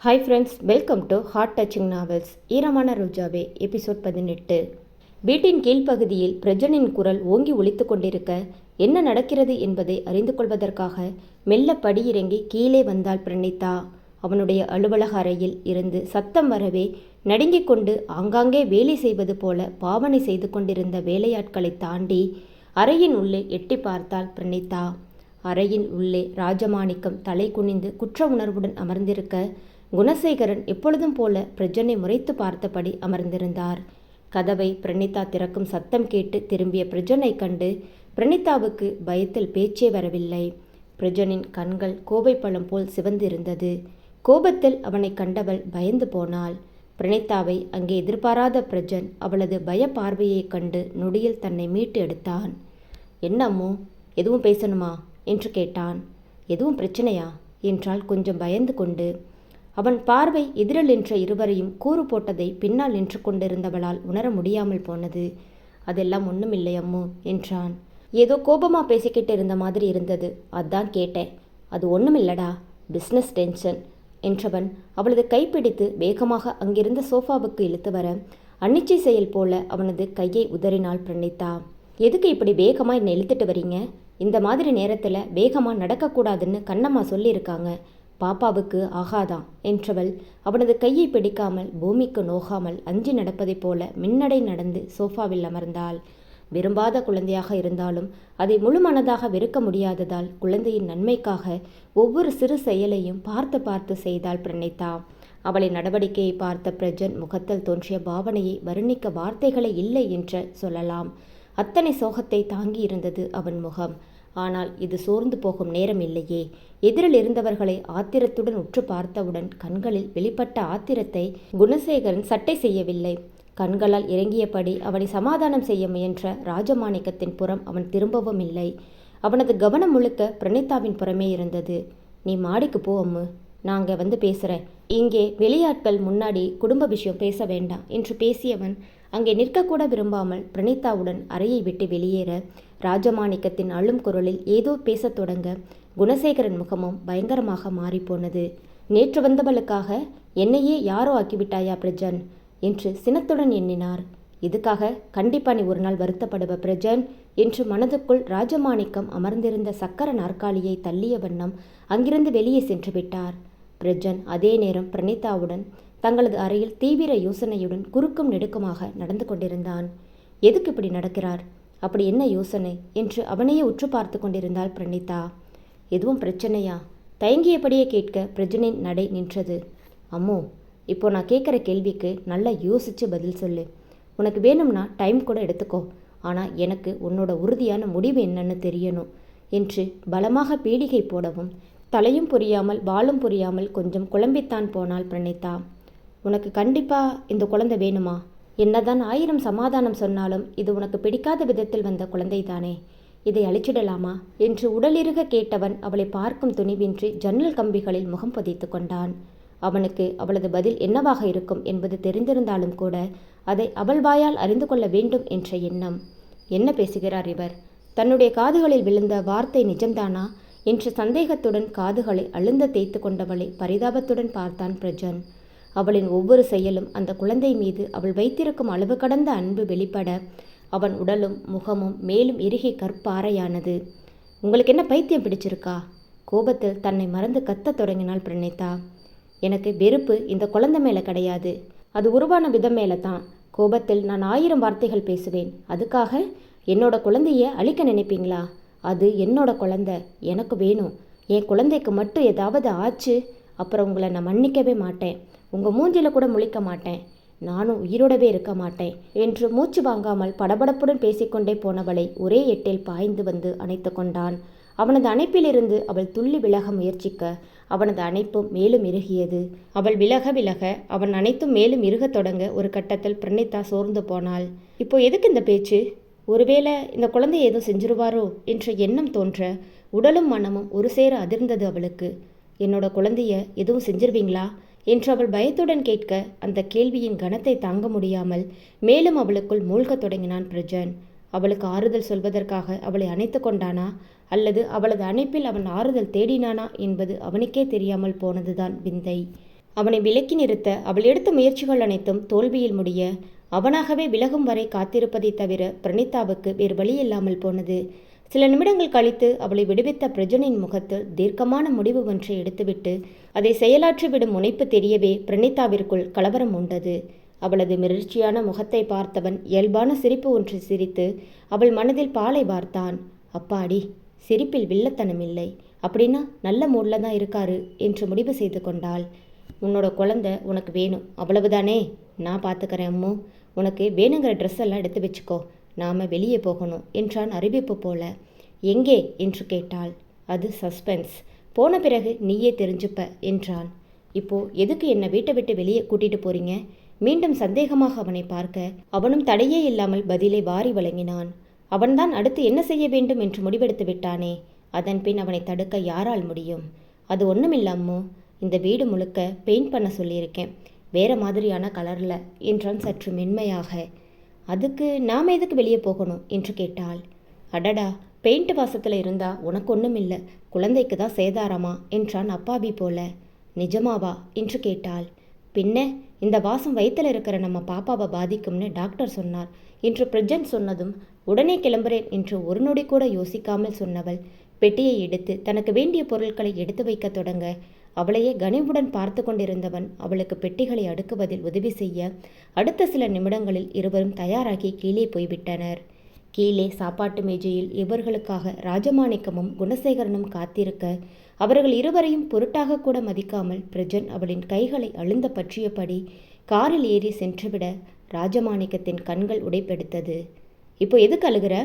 Hi friends, welcome to heart touching novels. ஈரமான ரோஜாவே episode 18. வீட்டின் கீழ்ப்பகுதியில் பிரஜனின் குரல் ஓங்கி ஒலித்து கொண்டிருக்க என்ன நடக்கிறது என்பதை அறிந்து கொள்வதற்காக மெல்ல படியிறங்கி கீழே வந்தாள் பிரணீதா. அவனுடைய அலுவலக அறையில் இருந்து சத்தம் வரவே நடுங்கிக் கொண்டு ஆங்காங்கே வேலை செய்வது போல பாவனை செய்து கொண்டிருந்த வேலையாட்களை தாண்டி அறையின் உள்ளே எட்டி பார்த்தாள் பிரணீதா. அறையின் உள்ளே ராஜமாணிக்கம் தலை குனிந்து குற்ற உணர்வுடன் அமர்ந்திருக்க, குணசேகரன் எப்பொழுதும் போல பிரஜனை முறைத்து பார்த்தபடி அமர்ந்திருந்தார். கதவை பிரணீதா திறக்கும் சத்தம் கேட்டு திரும்பிய பிரஜனை கண்டு பிரணீதாவுக்கு பயத்தில் பேச்சே வரவில்லை. பிரஜனின் கண்கள் கோவைப்பழம் போல் சிவந்திருந்தது. கோபத்தில் அவனை கண்டவள் பயந்து போனாள். பிரணீதாவை அங்கே எதிர்பாராத பிரஜன் அவளது பய பார்வையைக் கண்டு நொடியில் தன்னை மீட்டு எடுத்தான். என்னம்மோ, எதுவும் பேசணுமா என்று கேட்டான். எதுவும் பிரச்சனையா என்றால் கொஞ்சம் பயந்து கொண்டு. அவன் பார்வை எதிரில் நின்ற இருவரையும் கூறு போட்டதை பின்னால் நின்று கொண்டிருந்தவளால் உணர முடியாமல் போனது. அதெல்லாம் ஒன்றுமில்லை அம்மு என்றான். ஏதோ கோபமா பேசிக்கிட்டு இருந்த மாதிரி இருந்தது, அதான் கேட்டேன். அது ஒன்றுமில்லடா, பிஸ்னஸ் டென்ஷன் என்றவன் அவளது கைப்பிடித்து வேகமாக அங்கிருந்த சோஃபாவுக்கு இழுத்து வர அன்னிச்சை செயல் போல அவனது கையை உதறினாள் பிரணீதா. எதுக்கு இப்படி வேகமாக என்னை இழுத்துட்டு வரீங்க? இந்த மாதிரி நேரத்தில் வேகமாக நடக்கக்கூடாதுன்னு கண்ணம்மா சொல்லியிருக்காங்க. பாப்பாவுக்கு ஆகாதான் என்றவள் அவனது கையை பிடிக்காமல் பூமிக்கு நோகாமல் அஞ்சி நடப்பதைப் போல மின்னடை நடந்து சோஃபாவில் அமர்ந்தாள். விரும்பாத குழந்தையாக இருந்தாலும் அதை முழு மனதாக வெறுக்க முடியாததால் குழந்தையின் நன்மைக்காக ஒவ்வொரு சிறு செயலையும் பார்த்து பார்த்து செய்தாள் பிரணீதா. அவளின் நடவடிக்கையை பார்த்த பிரஜன் முகத்தில் தோன்றிய பாவனையை வர்ணிக்க வார்த்தைகளே இல்லை என்று சொல்லலாம். அத்தனை சோகத்தை தாங்கி இருந்தது அவன் முகம். ஆனால் இது சோர்ந்து போகும் நேரம் இல்லையே. எதிரில் இருந்தவர்களை ஆத்திரத்துடன் உற்று பார்த்தவுடன் கண்களில் வெளிப்பட்ட ஆத்திரத்தை குணசேகரன் சட்டை செய்யவில்லை. கண்களால் இறங்கியபடி அவனை சமாதானம் செய்ய முயன்ற ராஜமாணிக்கத்தின் புறம் அவன் திரும்பவும் இல்லை. அவனது கவனம் முழுக்க பிரணீதாவின் புறமே இருந்தது. நீ மாடிக்கு போ அம்மு, நாங்க வந்து பேசுகிறேன். இங்கே வெளியாட்கள் முன்னாடி குடும்ப விஷயம் பேச வேண்டாம் என்று பேசியவன் அங்கே நிற்கக்கூட விரும்பாமல் பிரணீதாவுடன் அறையை விட்டு வெளியேற, ராஜமாணிக்கத்தின் அழும் குரலில் ஏதோ பேசத் தொடங்க குணசேகரன் முகமும் பயங்கரமாக மாறிப்போனது. நேற்று வந்தவளுக்காக என்னையே யாரோ ஆக்கிவிட்டாயா பிரஜன் என்று சினத்துடன் எண்ணினார். இதுக்காக கண்டிப்பா நீ ஒரு நாள் வருத்தப்படுவ பிரஜன் என்று மனதுக்குள் ராஜமாணிக்கம் அமர்ந்திருந்த சக்கர நாற்காலியை தள்ளிய வண்ணம் அங்கிருந்து வெளியே சென்று விட்டார். பிரஜன் அதே நேரம் பிரணீதாவுடன் தங்களது அறையில் தீவிர யோசனையுடன் குறுக்கும் நெடுக்குமாக நடந்து கொண்டிருந்தான். எதுக்கு இப்படி நடக்கிறார்? அப்படி என்ன யோசனை என்று அவனையே உற்று பார்த்து கொண்டிருந்தாள் பிரணீதா. எதுவும் பிரச்சனையா? தயங்கியபடியே கேட்க பிரஜனின் நடை நின்றது. அம்மோ, இப்போ நான் கேட்குற கேள்விக்கு நல்லா யோசித்து பதில் சொல்லு. உனக்கு வேணும்னா டைம் கூட எடுத்துக்கோ, ஆனால் எனக்கு உன்னோட உறுதியான முடிவு என்னன்னு தெரியணும் என்று பலமாக பீடிகை போடவும் தலையும் புரியாமல் வாளும் புரியாமல் கொஞ்சம் குழம்பித்தான் போனாள் பிரணீதா. உனக்கு கண்டிப்பா இந்த குழந்தை வேணுமா? என்னதான் 1000 சமாதானம் சொன்னாலும் இது உனக்கு பிடிக்காத விதத்தில் வந்த குழந்தை தானே, இதை அழிச்சிடலாமா என்று உடலிருக கேட்டவன் அவளை பார்க்கும் துணிவின்றி ஜன்னல் கம்பிகளில் முகம் புதைத்து கொண்டான். அவனுக்கு அவளது பதில் என்னவாக இருக்கும் என்பது தெரிந்திருந்தாலும் கூட அதை அவள் வாயால் அறிந்து கொள்ள வேண்டும் என்ற எண்ணம். என்ன பேசுகிறார் இவர்? தன்னுடைய காதுகளில் விழுந்த வார்த்தை நிஜம்தானா என்ற சந்தேகத்துடன் காதுகளை அழுந்த தேய்த்து கொண்டவளை பரிதாபத்துடன் பார்த்தான் பிரஜன். அவளின் ஒவ்வொரு செயலும் அந்த குழந்தை மீது அவள் வைத்திருக்கும் அளவு கடந்த அன்பு வெளிப்பட அவன் உடலும் முகமும் மேலும் இறுகி கற்பாறையானது. உங்களுக்கு என்ன பைத்தியம் பிடிச்சிருக்கா? கோபத்தில் தன்னை மறந்து கத்தத் தொடங்கினாள் பிரணீதா. எனக்கு வெறுப்பு இந்த குழந்தை மேலே கிடையாது, அது உருவான விதம் மேலே தான். கோபத்தில் நான் 1000 வார்த்தைகள் பேசுவேன். அதுக்காக என்னோட குழந்தைய அழிக்க நினைப்பீங்களா? அது என்னோட குழந்தை, எனக்கு வேணும். என் குழந்தைக்கு மட்டும் ஏதாவது ஆச்சு அப்புறம் உங்களை நான் மன்னிக்கவே மாட்டேன். உங்கள் மூஞ்சில கூட முழிக்க மாட்டேன். நானும் உயிரோடவே இருக்க மாட்டேன் என்று மூச்சு வாங்காமல் படபடப்புடன் பேசிக்கொண்டே போனவளை ஒரே எட்டில் பாய்ந்து வந்து அணைத்து கொண்டான். அவனது அணைப்பிலிருந்து அவள் துள்ளி விலக முயற்சிக்க அவனது அணைப்பும் மேலும் இறுகியது. அவள் விலக விலக அவன் அனைத்தும் மேலும் இறுகத் தொடங்க ஒரு கட்டத்தில் பிரணீதா சோர்ந்து போனாள். இப்போ எதுக்கு இந்த பேச்சு? ஒருவேளை இந்த குழந்தை ஏதோ செஞ்சிருவாரோ என்ற எண்ணம் தோன்ற உடலும் மனமும் ஒரு சேர அதிர்ந்தது அவளுக்கு. என்னோட குழந்தைய எதுவும் செஞ்சிருவீங்களா என்று அவள் பயத்துடன் கேட்க அந்த கேள்வியின் கனத்தை தாங்க முடியாமல் மேலும் அவளுக்குள் மூழ்கத் தொடங்கினான் பிரஜன். அவளுக்கு ஆறுதல் சொல்வதற்காக அவளை அணைத்து கொண்டானா அல்லது அவளது அணைப்பில் அவன் ஆறுதல் தேடினானா என்பது அவனுக்கே தெரியாமல் போனதுதான் விந்தை. அவனை விலக்கி நிறுத்த அவள் எடுத்த முயற்சிகள் அனைத்தும் தோல்வியில் முடிய அவனாகவே விலகும் வரை காத்திருப்பதை தவிர பிரணீதாவுக்கு வேறு வழியில்லாமல் போனது. சில நிமிடங்கள் கழித்து அவளை விடுவித்த பிரஜனின் முகத்தில் தீர்க்கமான முடிவு ஒன்றை எடுத்துவிட்டு அதை செயலாற்றிவிடும் முனைப்பு தெரியவே பிரணீதாவிற்குள் கலவரம் உண்டது. அவளது மிரட்சியான முகத்தை பார்த்தவன் இயல்பான சிரிப்பு ஒன்றை சிரித்து அவள் மனதில் பாலை வார்த்தான். அப்பாடி, சிரிப்பில் வில்லத்தனம் இல்லை, அப்படின்னா நல்ல மூடில் தான் இருக்காரு என்று முடிவு செய்து கொண்டாள். உன்னோட குழந்தை உனக்கு வேணும், அவ்வளவுதானே? நான் பார்த்துக்கிறேன் அம்மு. உனக்கு வேணுங்கிற ட்ரெஸ் எல்லாம் எடுத்து வச்சுக்கோ, நாம் வெளியே போகணும் என்றான் அறிவிப்பு போல. எங்கே என்று கேட்டாள். அது சஸ்பென்ஸ், போன பிறகு நீயே தெரிஞ்சுப்ப என்றான். இப்போ எதுக்கு என்னை வீட்டை விட்டு வெளியே கூட்டிட்டு போறீங்க? மீண்டும் சந்தேகமாக அவனை பார்க்க அவனும் தடையே இல்லாமல் பதிலை வாரி வழங்கினான். அவன்தான் அடுத்து என்ன செய்ய வேண்டும் என்று முடிவெடுத்து விட்டானே, அதன் பின் அவனை தடுக்க யாரால் முடியும்? அது ஒன்றுமில்லாமோ, இந்த வீடு முழுக்க பெயிண்ட் பண்ண சொல்லியிருக்கேன், வேற மாதிரியான கலரில் என்றான் சற்று மென்மையாக. அதுக்கு நாம் எதுக்கு வெளியே போகணும் என்று கேட்டாள். அடடா, பெயிண்ட் வாசத்தில் இருந்தா உனக்கு ஒன்றும் இல்லை, குழந்தைக்கு தான் சேதாரமா என்றான் அப்பாவி போல. நிஜமாவா என்று கேட்டாள். பின்ன இந்த வாசம் வயிற்றில் இருக்கிற நம்ம பாப்பாவை பாதிக்கும்னு டாக்டர் சொன்னார் என்று பிரஜன் சொன்னதும் உடனே கிளம்புறேன் என்று ஒரு நொடி கூட யோசிக்காமல் சொன்னவள் பெட்டியை எடுத்து தனக்கு வேண்டிய பொருட்களை எடுத்து வைக்க தொடங்க அவளையே கனிவுடன் பார்த்து கொண்டிருந்தவன் அவளுக்கு பெட்டிகளை அடுக்குவதில் உதவி செய்ய அடுத்த சில நிமிடங்களில் இருவரும் தயாராகி கீழே போய்விட்டனர். கீழே சாப்பாட்டு மேஜையில் இவர்களுக்காக ராஜமாணிக்கமும் குணசேகரனும் காத்திருக்க அவர்கள் இருவரையும் பொருட்டாக கூட மதிக்காமல் பிரஜன் அவளின் கைகளை அழுந்த பற்றியபடி காரில் ஏறி சென்றுவிட ராஜமாணிக்கத்தின் கண்கள் உடைப்பெடுத்தது. இப்போ எதுக்கு அழுகிற?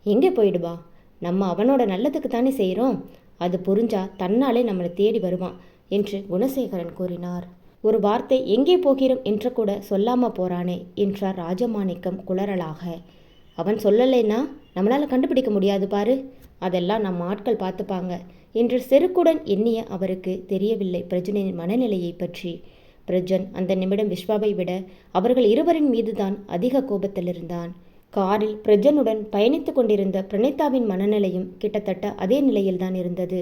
எங்கே போயிடுவா? நம்ம அவனோட நல்லதுக்கு தானே செய்கிறோம், அது புரிஞ்சா தன்னாலே நம்மளை தேடி வருவான் என்று குணசேகரன் கூறினார். ஒரு வார்த்தை எங்கே போகிறோம் என்று கூட சொல்லாம போறானே என்றார் ராஜமாணிக்கம் குளறலாக. அவன் சொல்லலைன்னா நம்மளால் கண்டுபிடிக்க முடியாது பாரு, அதெல்லாம் நம்ம ஆட்கள் பார்த்துப்பாங்க என்று செருக்குடன் எண்ணிய அவருக்கு தெரியவில்லை பிரஜனின் மனநிலையை பற்றி. பிரஜன் அந்த நிமிடம் விஸ்வாவை விட அவர்கள் இருவரின் மீதுதான் அதிக கோபத்தில் இருந்தான். காரில் பிரஜனுடன் பயணித்து கொண்டிருந்த பிரணீதாவின் மனநிலையும் கிட்டத்தட்ட அதே நிலையில்தான் இருந்தது.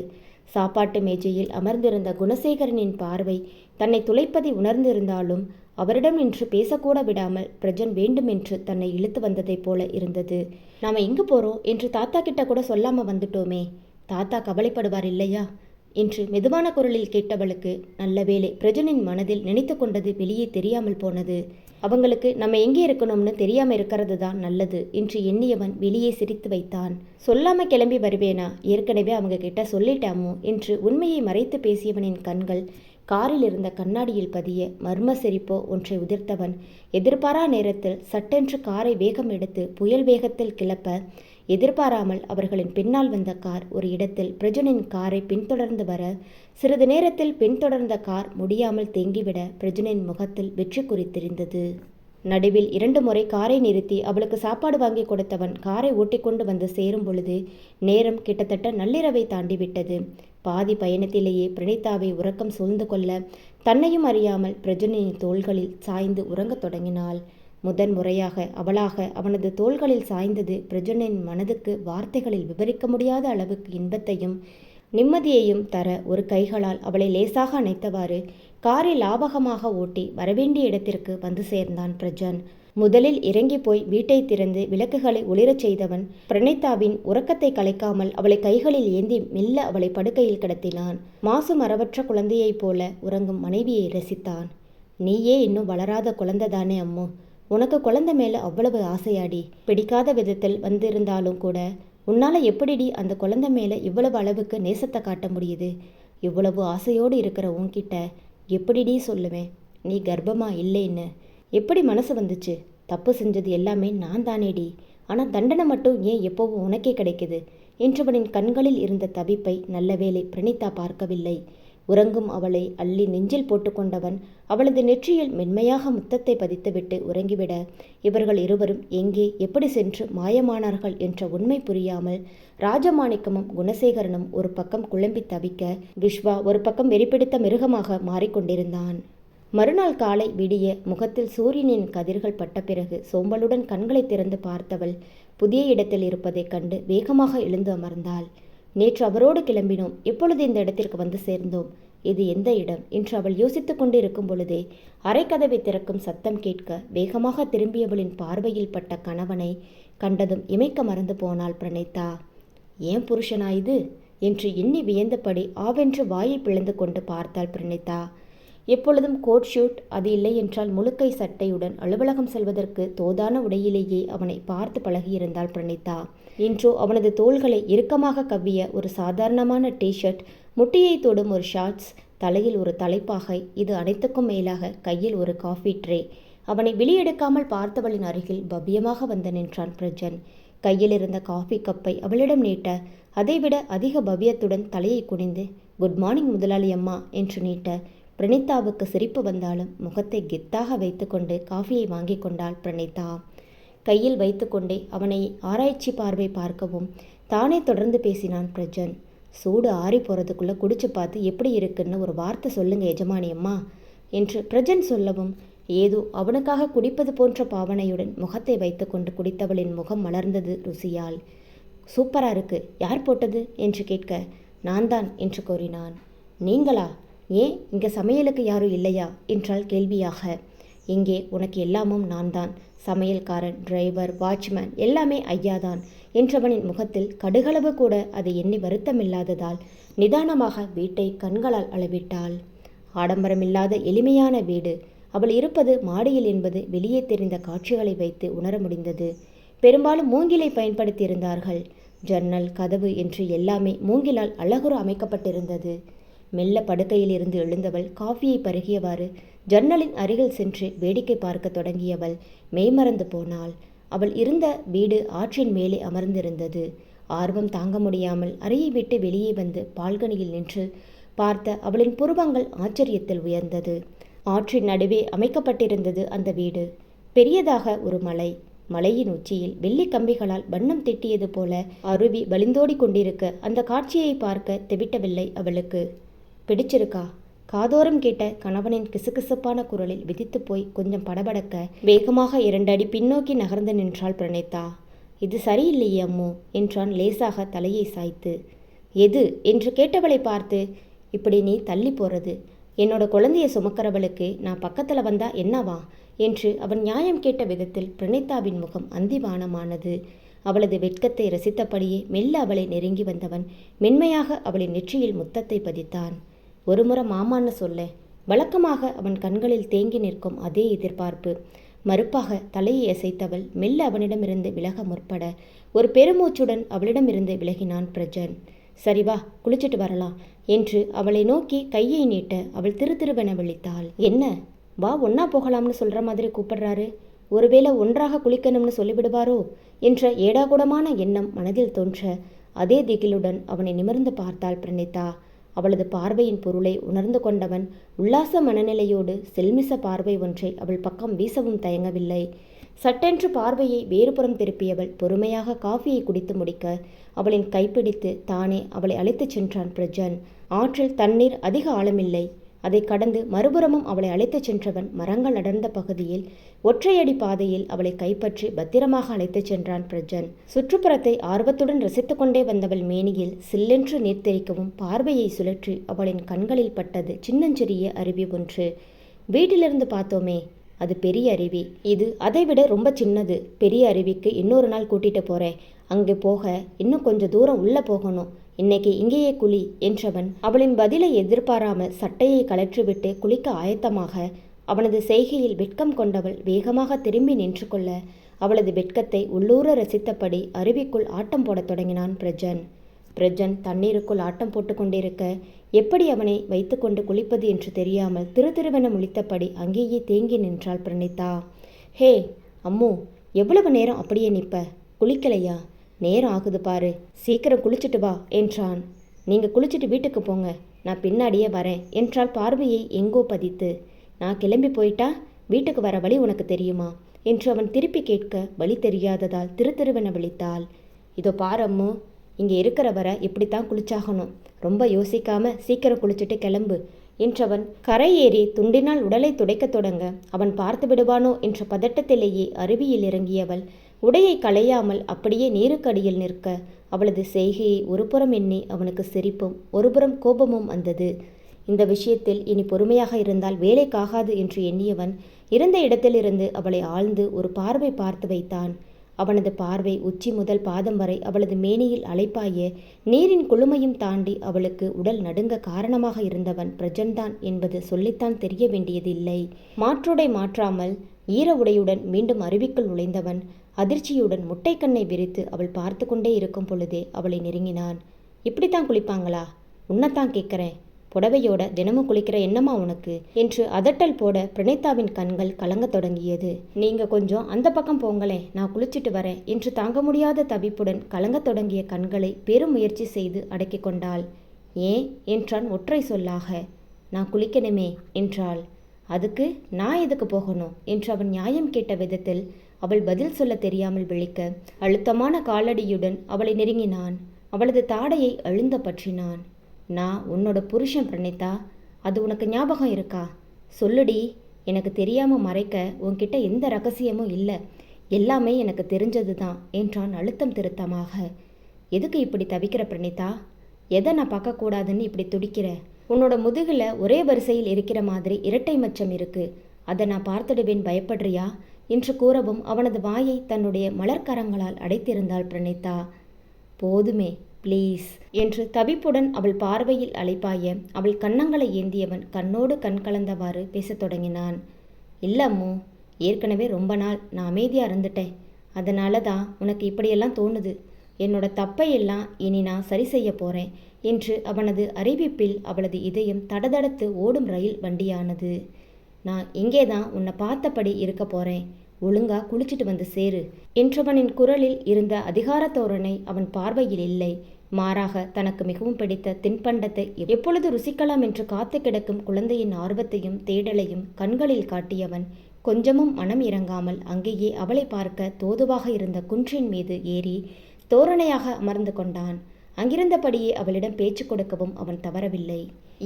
சாப்பாட்டு மேஜையில் அமர்ந்திருந்த குணசேகரனின் பார்வை தன்னை துளைப்பதை உணர்ந்திருந்தாலும் அவரிடம் நின்று பேசக்கூட விடாமல் பிரஜன் வேண்டுமென்று தன்னை இழுத்து வந்ததைப் போல இருந்தது. நாம எங்கு போறோம் என்று தாத்தா கிட்ட கூட சொல்லாம வந்துட்டோமே, தாத்தா கவலைப்படுவார் இல்லையா என்று மெதுவான குரலில் கேட்டவளுக்கு நல்ல வேளை பிரஜனின் மனதில் நினைத்து கொண்டது வெளியே தெரியாமல் போனது. அவங்களுக்கு நம்ம எங்கே இருக்கணும்னு தெரியாம இருக்கிறது தான் நல்லது என்று எண்ணியவன் வெளியே சிரித்து வைத்தான். சொல்லாம கிளம்பி வருவேனா? ஏற்கனவே அவங்க கிட்ட சொல்லிட்டாமோ என்று உண்மையை மறைத்து பேசியவனின் கண்கள் காரில் இருந்த கண்ணாடியில் பதிய மர்ம சிரிப்போ ஒன்றை உதிர்த்தவன் எதிர்பாரா நேரத்தில் சட்டென்று காரை வேகம் எடுத்து புயல் வேகத்தில் கிளப்ப எதிர்பாராமல் அவர்களின் பின்னால் வந்த கார் ஒரு இடத்தில் பிரஜனின் காரை பின்தொடர்ந்து வர சிறிது நேரத்தில் பின்தொடர்ந்த கார் முடியாமல் தேங்கிவிட பிரஜனின் முகத்தில் வெற்றி குறித்திருந்தது. நடுவில் 2 முறை காரை நிறுத்தி அவளுக்கு சாப்பாடு வாங்கி கொடுத்தவன் காரை ஓட்டிக்கொண்டு வந்து சேரும் பொழுது நேரம் கிட்டத்தட்ட நள்ளிரவை தாண்டிவிட்டது. பாதி பயணத்திலேயே பிரணீதாவை உறக்கம் சூழ்ந்து கொள்ள தன்னையும் அறியாமல் பிரஜனின் தோள்களில் சாய்ந்து உறங்கத் தொடங்கினாள். முதன் முறையாக அவளாக அவனது தோள்களில் சாய்ந்தது பிரஜனின் மனதுக்கு வார்த்தைகளில் விவரிக்க முடியாத அளவுக்கு இன்பத்தையும் நிம்மதியையும் தர ஒரு கைகளால் அவளை லேசாக அணைத்தவாறு காரை லாபகமாக ஓட்டி வரவேண்டிய இடத்திற்கு வந்து சேர்ந்தான் பிரஜன். முதலில் இறங்கி போய் வீட்டை திறந்து விளக்குகளை ஒளிரச் செய்தவன் பிரணீதாவின் உறக்கத்தை கலைக்காமல் அவளை கைகளில் ஏந்தி மெல்ல அவளை படுக்கையில் கிடத்தினான். மாசு மரவற்ற குழந்தையைப் போல உறங்கும் மனைவியை ரசித்தான். நீயே இன்னும் வளராத குழந்தைதானே அம்மு, உனக்கு குழந்தை மேல அவ்வளவு ஆசையாடி? பிடிக்காத விதத்தில் வந்திருந்தாலும் கூட உன்னால எப்படிடி அந்த குழந்தை மேல இவ்வளவு அளவுக்கு நேசத்தை காட்ட முடியுது? இவ்வளவு ஆசையோடு இருக்கிற உன்கிட்ட எப்படிடி சொல்லுவேன் நீ கர்ப்பமா இல்லைன்னு? எப்படி மனசு வந்துச்சு? தப்பு செஞ்சது எல்லாமே நான் தானேடி, ஆனால் தண்டனை மட்டும் ஏன் எப்போவும் உனக்கே கிடைக்குது என்றவனின் கண்களில் இருந்த தவிப்பை நல்ல வேளை பிரணீதா பார்க்கவில்லை. உறங்கும் அவளை அள்ளி நெஞ்சில் போட்டுக்கொண்டவன் அவளது நெற்றியில் மென்மையாக முத்தத்தை பதித்துவிட்டு உறங்கிவிட இவர்கள் இருவரும் எங்கே எப்படி சென்று மாயமானார்கள் என்ற உண்மை புரியாமல் ராஜமாணிக்கமும் குணசேகரனும் ஒரு பக்கம் குழம்பி தவிக்க விஸ்வா ஒரு பக்கம் வெறிப்பிடித்த மிருகமாக மாறிக்கொண்டிருந்தான். மறுநாள் காலை விடிய முகத்தில் சூரியனின் கதிர்கள் பட்ட பிறகு சோம்பலுடன் கண்களை திறந்து பார்த்தவள் புதிய இடத்தில் இருப்பதைக் கண்டு வேகமாக எழுந்து அமர்ந்தாள். நேற்று அவரோடு கிளம்பினோம், எப்பொழுது இந்த இடத்திற்கு வந்து சேர்ந்தோம் இது எந்த இடம் என்று அவள் யோசித்துக் கொண்டு இருக்கும் பொழுதே அரைக்கதவை திறக்கும் சத்தம் கேட்க வேகமாக திரும்பியவளின் பார்வையில் பட்ட கணவனை கண்டதும் இமைக்க மறந்து போனாள் பிரணீதா. ஏன் புருஷனா இது என்று எண்ணி வியந்தபடி ஆவென்று வாயை பிளந்து கொண்டு பார்த்தாள் பிரணீதா. எப்பொழுதும் கோட் ஷூட், அது இல்லை என்றால் முழுக்கை சட்டையுடன் அலுவலகம் செல்வதற்கு தோதான உடையிலேயே அவனை பார்த்து பழகியிருந்தாள் பிரணீதா. இன்றோ அவனது தோள்களை இறுக்கமாக கவ்விய ஒரு சாதாரணமான டிஷர்ட், முட்டியை தொடும் ஒரு ஷார்ட்ஸ், தலையில் ஒரு தலைப்பாகை, இது அனைத்துக்கும் மேலாக கையில் ஒரு காஃபி ட்ரே. அவனை வெளியெடுக்காமல் பார்த்தவளின் அருகில் பவ்யமாக வந்து நின்றான் பிரஜன். கையில் இருந்த காஃபி கப்பை அவளிடம் நீட்ட அதைவிட அதிக பவ்யத்துடன் தலையை குனிந்து குட் மார்னிங் முதலாளி அம்மா என்று நீட்ட பிரணீதாவுக்கு சிரிப்பு வந்தாலும் முகத்தை கெத்தாக வைத்துக்கொண்டு காஃபியை வாங்கி கொண்டாள் பிரணீதா. கையில் வைத்துக்கொண்டே அவனை ஆராய்ச்சி பார்வை பார்க்கவும் தானே தொடர்ந்து பேசினான் பிரஜன். சூடு ஆறி போகிறதுக்குள்ளே குடிச்சு பார்த்து எப்படி இருக்குன்னு ஒரு வார்த்தை சொல்லுங்க எஜமானி அம்மா என்று பிரஜன் சொல்லவும் ஏதோ அவனுக்காக குடிப்பது போன்ற பாவனையுடன் முகத்தை வைத்துக்கொண்டு குடித்தவளின் முகம் மலர்ந்தது ருசியால். சூப்பரா இருக்கு, யார் போட்டது என்று கேட்க நான் தான் என்று கூறினான். நீங்களா? ஏன் இங்கே சமையலுக்கு யாரும் இல்லையா என்றால் கேள்வியாக. இங்கே உனக்கு எல்லாமும் நான் தான், சமையல்காரன், டிரைவர், வாட்ச்மேன் எல்லாமே ஐயாதான் என்றவனின் முகத்தில் கடுகளவு கூட அதை எண்ணி வருத்தமில்லாததால் நிதானமாக வீட்டை கண்களால் அளவிட்டாள். ஆடம்பரமில்லாத எளிமையான வீடு. அவள் இருப்பது மாடியில் என்பது வெளியே தெரிந்த காட்சிகளை வைத்து உணர முடிந்தது. பெரும்பாலும் மூங்கிலை பயன்படுத்தியிருந்தார்கள். ஜன்னல், கதவு என்று எல்லாமே மூங்கிலால் அழகுற அமைக்கப்பட்டிருந்தது. மெல்ல படுக்கையில் இருந்து எழுந்தவள் காஃபியை பருகியவாறு ஜன்னலின் அருகில் சென்று வேடிக்கை பார்க்க தொடங்கியவள் மெய்மறந்து போனாள். அவள் இருந்த வீடு ஆற்றின் மேலே அமர்ந்திருந்தது. ஆர்வம் தாங்க முடியாமல் அறையை விட்டு வெளியே வந்து பால்கனியில் நின்று பார்த்த அவளின் புருவங்கள் ஆச்சரியத்தில் உயர்ந்தது. ஆற்றின் நடுவே அமைக்கப்பட்டிருந்தது அந்த வீடு. பெரியதாக ஒரு மலை. மலையின் உச்சியில் வெள்ளி கம்பிகளால் வண்ணம் திட்டியது போல அருவி வழிந்தோடி கொண்டிருக்க அந்த காட்சியை பார்க்க தெவிட்டவில்லை அவளுக்கு. பிடிச்சிருக்கா? காதோரம் கேட்ட கணவனின் கிசுகிசுப்பான குரலில் விதித்து போய் கொஞ்சம் படபடக்க வேகமாக 2 அடி பின்னோக்கி நகர்ந்து நின்றாள் பிரணீதா. இது சரியில்லையே அம்மோ என்றான் லேசாக தலையை சாய்த்து. எது என்று கேட்டவளை பார்த்து, இப்படி நீ தள்ளி போறது. என்னோட குழந்தைய சுமக்கிறவளுக்கு நான் பக்கத்தில் வந்தா என்னவா என்று அவன் நியாயம் கேட்ட விதத்தில் பிரணீதாவின் முகம் அந்திவானமானது. அவளது வெட்கத்தை ரசித்தபடியே மெல்ல அவளை நெருங்கி வந்தவன் மென்மையாக அவளின் நெற்றியில் முத்தத்தை பதித்தான். ஒருமுறை மாமான்னு சொல்ல. வழக்கமாக அவன் கண்களில் தேங்கி நிற்கும் அதே எதிர்பார்ப்பு. மறுப்பாக தலையை அசைத்தவள் மெல்ல அவனிடமிருந்து விலக முற்பட ஒரு பெருமூச்சுடன் அவளிடமிருந்து விலகினான் பிரஜன். சரி வா, குளிச்சுட்டு வரலாம் என்று அவளை நோக்கி கையை நீட்ட அவள் திருதிருவென விழித்தாள். என்ன, வா ஒன்னா போகலாம்னு சொல்ற மாதிரி கூப்பிடுறாரு. ஒருவேளை ஒன்றாக குளிக்கணும்னு சொல்லிவிடுவாரோ என்ற ஏடாகூடமான எண்ணம் மனதில் தோன்ற அதே திகிலுடன் அவனை நிமிர்ந்து பார்த்தாள் பிரணீதா. அவளது பார்வையின் பொருளை உணர்ந்து கொண்டவன் உல்லாச மனநிலையோடு செல்மிச பார்வை ஒன்றை அவள் பக்கம் வீசவும் தயங்கவில்லை. சட்டென்று பார்வையை வேறுபுறம் திருப்பியவள் பொறுமையாக காஃபியை குடித்து முடிக்க அவளின் கைப்பிடித்து தானே அவளை அழைத்துச் சென்றான் பிரஜன். ஆற்றில் தண்ணீர் அதிக ஆழமில்லை. அதை கடந்து மறுபுறமும் அவளை அழைத்துச் சென்றவன் மரங்கள் அடர்ந்த பகுதியில் ஒற்றையடி பாதையில் அவளை கைப்பற்றி பத்திரமாக அழைத்துச் சென்றான் பிரஜன். சுற்றுப்புறத்தை ஆர்வத்துடன் ரசித்து கொண்டே வந்தவள் மேனியில் சில்லென்று நீர் தெறிக்கவும் பார்வையை சுழற்றி அவளின் கண்களில் பட்டது சின்னஞ்சிறிய அருவி ஒன்று. வீட்டிலிருந்து பார்த்தோமே, அது பெரிய அருவி. இது அதைவிட ரொம்ப சின்னது. பெரிய அருவிக்கு இன்னொரு நாள் கூட்டிட்டு போறேன். அங்கே போக இன்னும் கொஞ்சம் தூரம் உள்ள போகணும். இன்னைக்கு இங்கேயே குளி என்றவன் அவளின் பதிலை எதிர்பாராமல் சட்டையை கலற்றிவிட்டு குளிக்க ஆயத்தமாக அவனது செய்கையில் வெட்கம் கொண்டவள் வேகமாக திரும்பி நின்று கொள்ள அவளது வெட்கத்தை உள்ளூர ரசித்தபடி அருவிக்குள் ஆட்டம் போடத் தொடங்கினான் பிரஜன் தண்ணீருக்குள் ஆட்டம் போட்டு கொண்டிருக்க எப்படி அவனை வைத்துக்கொண்டு குளிப்பது என்று தெரியாமல் திருதிருவென முழித்தபடி அங்கேயே தேங்கி நின்றாள் பிரணீதா. ஹே அம்மு, எவ்வளவு நேரம் அப்படியே நிற்ப? குளிக்கலையா? நேரம் ஆகுது பாரு, சீக்கிரம் குளிச்சுட்டு வா என்றான். நீங்கள் குளிச்சுட்டு வீட்டுக்கு போங்க, நான் பின்னாடியே வரேன் என்றாள் பார்வையை எங்கோ பதித்து. நான் கிளம்பி போயிட்டா வீட்டுக்கு வர வழி உனக்கு தெரியுமா என்று அவன் திருப்பி கேட்க வழி தெரியாததால் திருதிருவென விழித்தாள். இதோ பாரம்மு, இங்கே இருக்கிற வர இப்படித்தான் குளிச்சாகணும். ரொம்ப யோசிக்காம சீக்கிரம் குளிச்சுட்டு கிளம்பு என்றவன் கரை ஏறி துண்டினால் உடலை துடைக்கத் தொடங்க அவன் பார்த்து விடுவானோ என்ற பதட்டத்திலேயே அருவியில் இறங்கியவள் உடையை களையாமல் அப்படியே நீருக்கடியில் நிற்க அவளது செய்கையை ஒருபுறம் எண்ணி அவனுக்கு சிரிப்பும் ஒருபுறம் கோபமும் வந்தது. இந்த விஷயத்தில் இனி பொறுமையாக இருந்தால் வேலைக்காகாது என்று எண்ணியவன் இருந்த இடத்திலிருந்து அவளை ஆழ்ந்து ஒரு பார்வை பார்த்து வைத்தான். அவனது பார்வை உச்சி முதல் பாதம் வரை அவளது மேனியில் அலைப்பாய நீரின் குளுமையும் தாண்டி அவளுக்கு உடல் நடுங்க காரணமாக இருந்தவன் பிரஜன்தான் என்பது சொல்லித்தான் தெரிய வேண்டியதில்லை. மாற்றுடை மாற்றாமல் ஈர உடையுடன் மீண்டும் அருவிக்குள் நுழைந்தவன் அதிர்ச்சியுடன் முட்டைக்கண்ணை விரித்து அவள் பார்த்து கொண்டே இருக்கும் பொழுதே அவளை நெருங்கினான். இப்படித்தான் குளிப்பாங்களா? உன்னைத்தான் கேட்குறேன். புடவையோட தினமும் குளிக்கிற எண்ணமா உனக்கு என்று அதட்டல் போட பிரணீதாவின் கண்கள் கலங்க தொடங்கியது. நீங்க கொஞ்சம் அந்த பக்கம் போங்களேன், நான் குளிச்சிட்டு வரேன் என்று தாங்க முடியாத தவிப்புடன் கலங்க தொடங்கிய கண்களை பெரும் முயற்சி செய்து அடக்கி கொண்டாள். ஏன் என்றான் ஒற்றை சொல்லாக. நான் குளிக்கணுமே என்றாள். அதுக்கு நான் எதுக்கு போகணும் என்று அவன் நியாயம் கேட்ட விதத்தில் அவள் பதில் சொல்ல தெரியாமல் விழிக்க அழுத்தமான காலடியுடன் அவளை நெருங்கினான். அவளது தாடையை அழுந்த பற்றினான். நான் உன்னோட புருஷன் பிரணீதா, அது உனக்கு ஞாபகம் இருக்கா? சொல்லுடி. எனக்கு தெரியாமல் மறைக்க உன்கிட்ட எந்த ரகசியமும் இல்லை, எல்லாமே எனக்கு தெரிஞ்சது தான் என்றான் அழுத்தம் திருத்தமாக. எதுக்கு இப்படி தவிக்கிற பிரணீதா? எதை நான் பார்க்கக்கூடாதுன்னு இப்படி துடிக்கிற? உன்னோட முதுகில் ஒரே வரிசையில் இருக்கிற மாதிரி இரட்டை மச்சம் இருக்கு, அதை நான் பார்த்துடுவேன், பயப்படுறியா என்று கூறவும் அவனது வாயை தன்னுடைய மலர்கரங்களால் அடைத்திருந்தாள் பிரணீதா. போதுமே ப்ளீஸ் என்று தவிப்புடன் அவள் பார்வையில் அலைப்பாய அவள் கன்னங்களை ஏந்தியவன் கண்ணோடு கண் கலந்தவாறு பேசத் தொடங்கினான். இல்லம்மோ, ஏற்கனவே ரொம்ப நாள் நான் அமைதியாக இருந்துட்டேன், அதனால தான் உனக்கு இப்படியெல்லாம் தோணுது. என்னோட தப்பையெல்லாம் இனி நான் சரி செய்ய போகிறேன் என்று அவனது அறிவிப்பில் அவளது இதயம் தடதடத்து ஓடும் ரயில் வண்டியானது. நான் இங்கே தான் உன்னை பார்த்தபடி இருக்க போகிறேன், ஒழுங்கா குளிச்சுட்டு வந்து சேரு என்றவனின் குரலில் இருந்த அதிகார தோரணை அவன் பார்வையில் இல்லை. மாறாக தனக்கு மிகவும் பிடித்த தின்பண்டத்தை எப்பொழுது ருசிக்கலாம் என்று காத்து கிடக்கும் குழந்தையின் ஆர்வத்தையும் தேடலையும் கண்களில் காட்டியவன் கொஞ்சமும் மனம் இறங்காமல் அங்கேயே அவளை பார்க்க தோதுவாக இருந்த குன்றின் மீது ஏறி தோரணையாக அமர்ந்து கொண்டான். அங்கிருந்தபடியே அவளிடம் பேச்சு கொடுக்கவும் அவன் தவறவில்லை.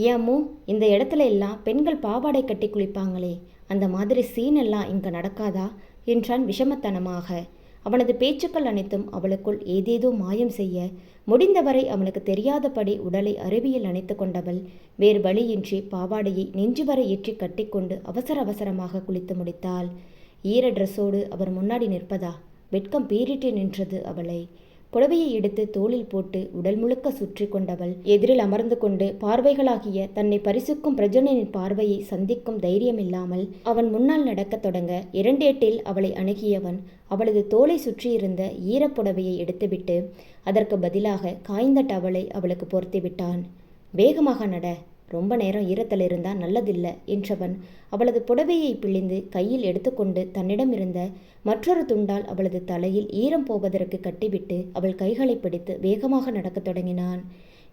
ஏமோ, இந்த இடத்துல எல்லாம் பெண்கள் பாவாடை கட்டி குளிப்பாங்களே, அந்த மாதிரி சீன் எல்லாம் இங்கே நடக்காதா என்றான் விஷமத்தனமாக. அவனது பேச்சுக்கள் அனைத்தும் அவளுக்குள் ஏதேதோ மாயம் செய்ய முடிந்தவரை அவனுக்கு தெரியாதபடி உடலை அருவியில் அணைத்து கொண்டவள் வேறு வழியின்றி பாவாடையை நெஞ்சு வரை ஏற்றி கட்டிக்கொண்டு அவசர அவசரமாக குளித்து முடித்தாள். ஈர ட்ரெஸ்ஸோடு அவர் முன்னாடி நிற்பதா வெட்கம் பீறிட்டு நின்றது அவளை. புடவையை எடுத்து தோளில் போட்டு உடல் முழுக்க சுற்றி கொண்டவள் எதிரில் அமர்ந்து கொண்டு பார்வைகளாகிய தன்னை பரிசுக்கும் பிரஜனின் பார்வையை சந்திக்கும் தைரியமில்லாமல் அவன் முன்னால் நடக்கத் தொடங்க 2 எட்டில் அவளை அணுகியவன் அவளது தோலை சுற்றியிருந்த ஈரப்புடவையை எடுத்துவிட்டு அதற்கு பதிலாக காய்ந்த டவலை அவளுக்கு பொருத்தி விட்டான். வேகமாக நட, ரொம்ப நேரம் ஈரத்தில் இருந்தால் நல்லதில்லை என்றவன் அவளது புடவையை பிழிந்து கையில் எடுத்துக்கொண்டு தன்னிடம் இருந்த மற்றொரு துண்டால் அவளது தலையில் ஈரம் போவதற்கு கட்டிவிட்டு அவள் கைகளை பிடித்து வேகமாக நடக்கத் தொடங்கினான்.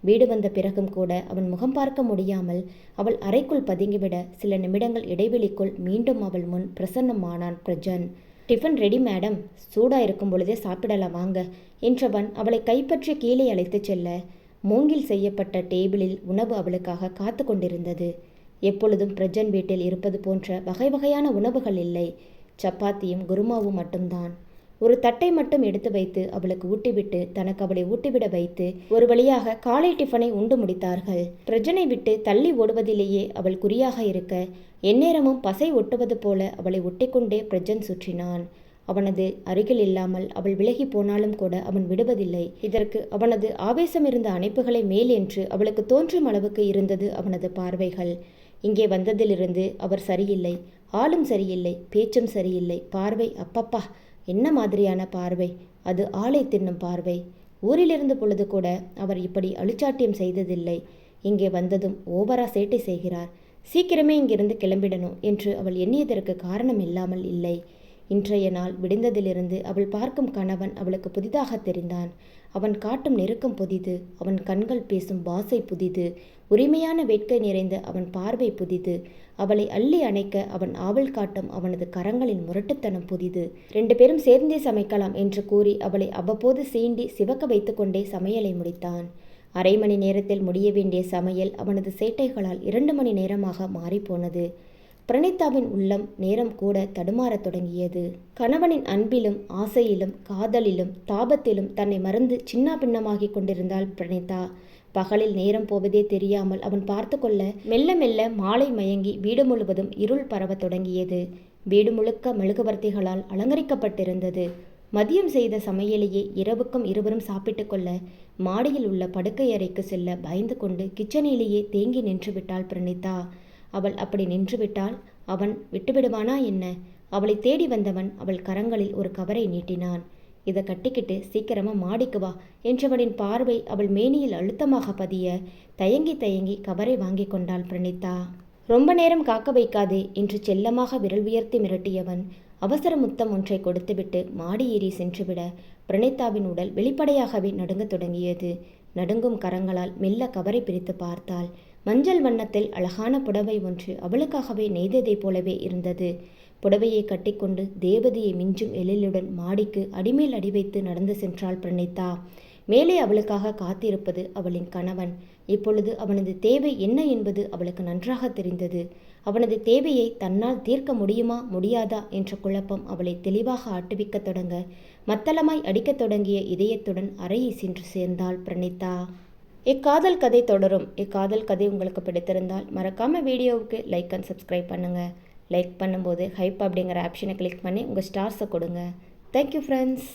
வீடு வந்த பிறகும் கூட அவன் முகம் பார்க்க முடியாமல் அவள் அறைக்குள் பதுங்கிவிட சில நிமிடங்கள் இடைவெளிக்குள் மீண்டும் அவள் முன் பிரசன்னமானான் பிரஜன். டிஃபன் ரெடி மேடம், சூடா இருக்கும் பொழுதே சாப்பிடலாம் வாங்க என்றவன் அவளை கைப்பற்றி கீழே அழைத்துச் செல்ல மூங்கில் செய்யப்பட்ட டேபிளில் உணவு அவளுக்காக காத்து கொண்டிருந்தது. எப்பொழுதும் பிரஜன் வீட்டில் இருப்பது போன்ற வகை வகையான உணவுகள் இல்லை, சப்பாத்தியும் குருமாவும் மட்டும்தான். ஒரு தட்டை மட்டும் எடுத்து வைத்து அவளுக்கு ஊட்டிவிட்டு தனக்கு அவளை ஊட்டிவிட வைத்து ஒரு வழியாக காலை டிஃபனை உண்டு முடித்தார்கள். பிரஜனை விட்டு தள்ளி ஓடுவதிலேயே அவள் குறியாக இருக்க எந்நேரமும் பசை ஒட்டுவது போல அவளை ஒட்டிக்கொண்டே பிரஜன் சுற்றினான். அவனது அருகில் இல்லாமல் அவள் விலகி போனாலும் கூட அவன் விடுவதில்லை. இதற்கு அவனது ஆவேசம் இருந்த அணைப்புகளை மேல் என்று அவளுக்கு தோன்றும் அளவுக்கு இருந்தது அவனது பார்வைகள். இங்கே வந்ததிலிருந்து அவர் சரியில்லை, ஆளும் சரியில்லை, பேச்சும் சரியில்லை. பார்வை அப்பப்பா, என்ன மாதிரியான பார்வை! அது ஆளை தின்னும் பார்வை. ஊரிலிருந்து பொழுது கூட அவர் இப்படி அழுச்சாட்டியம் செய்ததில்லை. இங்கே வந்ததும் ஓவரா சேட்டை செய்கிறார். சீக்கிரமே இங்கிருந்து கிளம்பிடணும் என்று அவள் எண்ணியதற்கு காரணம் இல்லாமல் இல்லை. இன்றைய நாள் விடிந்ததிலிருந்து அவள் பார்க்கும் கணவன் அவளுக்கு புதிதாக தெரிந்தான். அவன் காட்டும் நெருக்கம் புதிது, அவன் கண்கள் பேசும் பாசை புதிது, உரிமையான வேட்கை நிறைந்த அவன் பார்வை புதிது. அவளை அள்ளி அணைக்க அவன் ஆவல் காட்டும் அவனது கரங்களின் முரட்டுத்தனம் புதிது. 2 பேரும் சேர்ந்தே சமைக்கலாம் என்று கூறி அவளை அவ்வப்போது சீண்டி சிவக்க வைத்து கொண்டே சமையலை முடித்தான். 1/2 மணி நேரத்தில் முடிய வேண்டிய சமையல் அவனது சேட்டைகளால் 2 மணி நேரமாக மாறிப்போனது. பிரணீதாவின் உள்ளம் நேரம் கூட தடுமாறத் தொடங்கியது. கணவனின் அன்பிலும் ஆசையிலும் காதலிலும் தாபத்திலும் தன்னை மறந்து சின்ன பின்னமாகி கொண்டிருந்தாள் பிரணீதா. பகலில் நேரம் போவதே தெரியாமல் அவன் பார்த்து கொள்ள மெல்ல மெல்ல மாலை மயங்கி வீடு முழுவதும் இருள் பரவத் தொடங்கியது. வீடு முழுக்க மெழுகுவர்த்திகளால் அலங்கரிக்கப்பட்டிருந்தது. மதியம் செய்த சமையலையே இரவுக்கும் இருவரும் சாப்பிட்டு கொள்ள மாடியில் உள்ள படுக்கை அறைக்கு செல்ல பயந்து கொண்டு கிச்சனிலேயே தேங்கி நின்று விட்டாள் பிரணீதா. அவள் அப்படி நின்றுவிட்டால் அவன் விட்டுவிடுவானா என்ன? அவளை தேடி வந்தவன் அவள் கரங்களில் ஒரு கவரை நீட்டினான். இதை கட்டிக்கிட்டு சீக்கிரமா மாடிக்கு வா என்றவனின் பார்வை அவள் மேனியில் அழுத்தமாக பதிய தயங்கி தயங்கி கவரை வாங்கி கொண்டாள் பிரணீதா. ரொம்ப நேரம் காக்க வைக்காதே என்று செல்லமாக விரல் உயர்த்தி மிரட்டியவன் அவசர முத்தம் ஒன்றை கொடுத்துவிட்டு மாடி ஏறி சென்றுவிட பிரணீதாவின் உடல் வெளிப்படையாகவே நடுங்கத் தொடங்கியது. நடுங்கும் கரங்களால் மெல்ல கவரை பிரித்து பார்த்தாள். மஞ்சள் வண்ணத்தில் அழகான புடவை ஒன்று அவளுக்காகவே நெய்ததை போலவே இருந்தது. புடவையை கட்டிக்கொண்டு தேவதையை மிஞ்சும் எழிலுடன் மாடிக்கு அடிமேல் அடி வைத்து நடந்து சென்றாள் பிரணீதா. மேலே அவளுக்காக காத்திருப்பது அவளின் கணவன். இப்பொழுது அவனது தேவை என்ன என்பது அவளுக்கு நன்றாக தெரிந்தது. அவனது தேவையை தன்னால் தீர்க்க முடியுமா முடியாதா என்ற குழப்பம் அவளை தெளிவாக ஆட்டுவிக்கத் தொடங்க மத்தளமாய் அடிக்கத் தொடங்கிய இதயத்துடன் அறையை சென்று சேர்ந்தாள் பிரணீதா. இக்காதல் கதை தொடரும். இக்காதல் கதை உங்களுக்கு பிடித்திருந்தால் மறக்காம வீடியோவுக்கு லைக் அண்ட் சப்ஸ்கிரைப் பண்ணுங்கள். லைக் பண்ணும்போது ஹைப் அப்படிங்கிற ஆப்ஷனை கிளிக் பண்ணி உங்கள் ஸ்டார்ஸை கொடுங்க. Thank you friends.